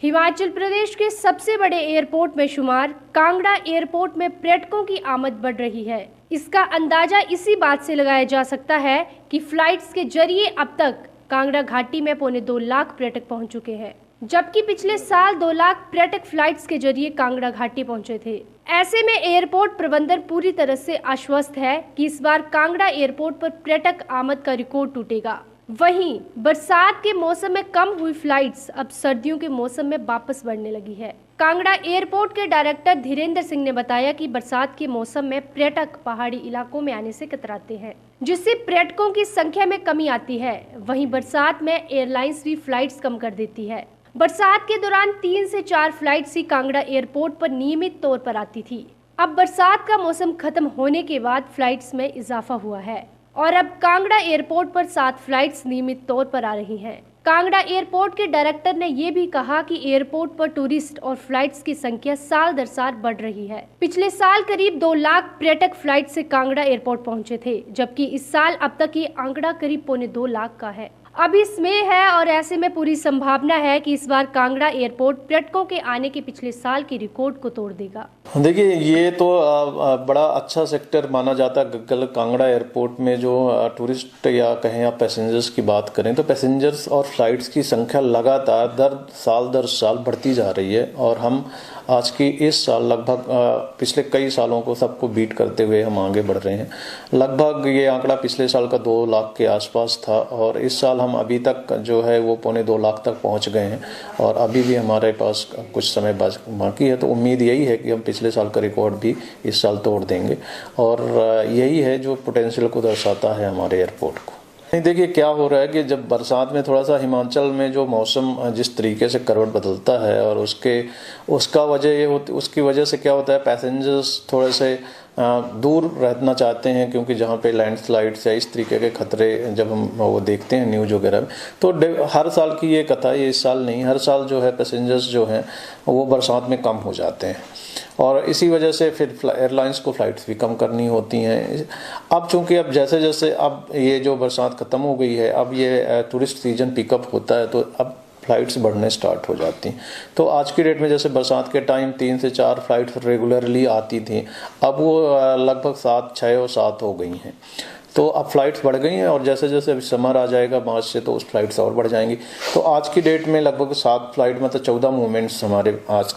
हिमाचल प्रदेश के सबसे बड़े एयरपोर्ट में शुमार कांगड़ा एयरपोर्ट में पर्यटकों की आमद बढ़ रही है। इसका अंदाजा इसी बात से लगाया जा सकता है कि फ्लाइट्स के जरिए अब तक कांगड़ा घाटी में 2.25 लाख पर्यटक पहुंच चुके हैं, जबकि पिछले साल 2 लाख पर्यटक फ्लाइट्स के जरिए कांगड़ा घाटी पहुंचे थे। ऐसे में एयरपोर्ट प्रबंधन पूरी तरह से आश्वस्त है कि इस बार कांगड़ा एयरपोर्ट पर पर्यटक आमद का रिकॉर्ड टूटेगा। वहीं बरसात के मौसम में कम हुई फ्लाइट्स अब सर्दियों के मौसम में वापस बढ़ने लगी है। कांगड़ा एयरपोर्ट के डायरेक्टर धीरेन्द्र सिंह ने बताया कि बरसात के मौसम में पर्यटक पहाड़ी इलाकों में आने से कतराते हैं, जिससे पर्यटकों की संख्या में कमी आती है। वहीं बरसात में एयरलाइंस भी फ्लाइट्स कम कर देती है। बरसात के दौरान 3 से 4 फ्लाइट्स ही कांगड़ा एयरपोर्ट पर नियमित तौर पर आती थी। अब बरसात का मौसम खत्म होने के बाद फ्लाइट्स में इजाफा हुआ है और अब कांगड़ा एयरपोर्ट पर 7 फ्लाइट्स नियमित तौर पर आ रही हैं। कांगड़ा एयरपोर्ट के डायरेक्टर ने ये भी कहा कि एयरपोर्ट पर टूरिस्ट और फ्लाइट्स की संख्या साल दर साल बढ़ रही है। पिछले साल करीब 2 लाख पर्यटक फ्लाइट से कांगड़ा एयरपोर्ट पहुंचे थे, जबकि इस साल अब तक ये आंकड़ा करीब 2.25 लाख का है। अब इसमें है और ऐसे में पूरी संभावना है कि इस बार कांगड़ा एयरपोर्ट पर्यटकों के आने के पिछले साल के रिकॉर्ड को तोड़ देगा। देखिए, ये तो बड़ा अच्छा सेक्टर माना जाता है। कांगड़ा एयरपोर्ट में जो टूरिस्ट या कहें आप पैसेंजर्स की बात करें तो पैसेंजर्स और फ्लाइट्स की संख्या लगातार दर साल बढ़ती जा रही है और हम आज की इस साल लगभग पिछले कई सालों को सबको बीट करते हुए हम आगे बढ़ रहे हैं। लगभग ये आंकड़ा पिछले साल का 2 लाख के आसपास था और इस साल हम अभी तक जो है वो 2.25 लाख तक पहुंच गए हैं और अभी भी हमारे पास कुछ समय बाकी है। तो उम्मीद यही है कि हम पिछले साल का रिकॉर्ड भी इस साल तोड़ देंगे और यही है जो पोटेंशियल को दर्शाता है हमारे एयरपोर्ट को। नहीं, देखिए क्या हो रहा है कि जब बरसात में थोड़ा सा हिमाचल में जो मौसम जिस तरीके से करवट बदलता है और उसकी वजह से क्या होता है, पैसेंजर्स थोड़े से दूर रहना चाहते हैं, क्योंकि जहाँ पे लैंडस्लाइड्स या इस तरीके के खतरे जब हम वो देखते हैं न्यूज़ वगैरह में, तो हर साल की ये कथा, ये इस साल नहीं, हर साल जो है पैसेंजर्स जो हैं वो बरसात में कम हो जाते हैं और इसी वजह से फिर एयरलाइंस को फ्लाइट्स भी कम करनी होती हैं। अब चूंकि अब जैसे जैसे अब ये जो बरसात ख़त्म हो गई है, अब ये टूरिस्ट सीजन पिकअप होता है तो अब फ्लाइट्स बढ़ने स्टार्ट हो जाती हैं। तो आज की डेट में जैसे बरसात के टाइम 3 से 4 फ्लाइट्स रेगुलरली आती थी, अब वो लगभग 6 और 7 हो गई हैं। तो अब फ्लाइट्स बढ़ गई हैं और जैसे जैसे अभी समर आ जाएगा मार्च से तो उस फ्लाइट्स और बढ़ जाएंगी। तो आज की डेट में लगभग 7 फ्लाइट मतलब 14 मूवमेंट्स हमारे आज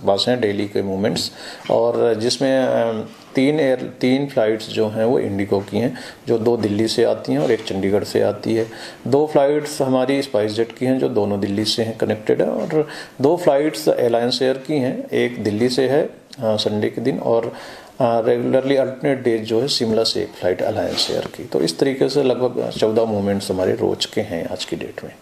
पास हैं, डेली के मूवमेंट्स, और जिसमें 3 फ्लाइट्स जो हैं वो इंडिगो की हैं, जो 2 दिल्ली से आती हैं और 1 चंडीगढ़ से आती है। 2 फ्लाइट्स हमारी स्पाइस जेट की हैं जो दोनों दिल्ली से हैं कनेक्टेड है, और 2 फ्लाइट्स एलायंस एयर की हैं, एक दिल्ली से है संडे के दिन और रेगुलरली अल्टरनेट डेज जो है शिमला से एक फ्लाइट अलायंस एयर की। तो इस तरीके से लगभग 14 मूवमेंट्स हमारे रोज के हैं आज की डेट में।